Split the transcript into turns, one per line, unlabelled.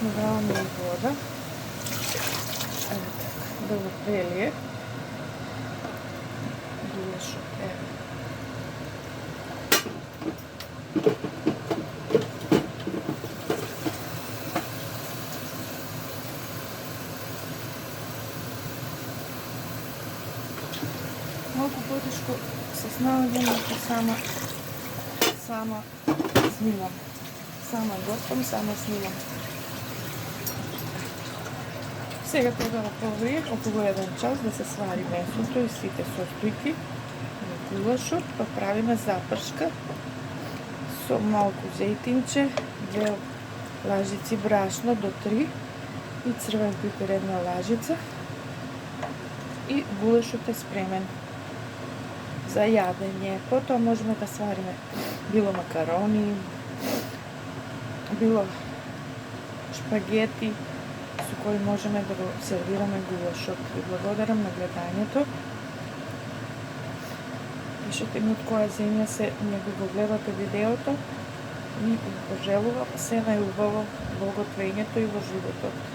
Добаваме и вода. Ево така, да го прелие. Гулешот, ево. Малку потешко се снаоѓам, ако сама снимам. Сама готвам, сама снимам. Сега треба да поврие околу 1 час да се свари месото и сите состојки на гулашот, па правиме запршка со малку зејтинче, 2 лажици брашно до 3 и црвен пипер 1 лажица и гулашот е спремен за јадење. Потоа можеме да свариме било макарони, било шпагети со кои можеме да го сервираме гулашот. Ви благодарам на гледањето. Пишете ми од која земја се го гледате видеото и пожелувам се најубаво во готвењето и во животот.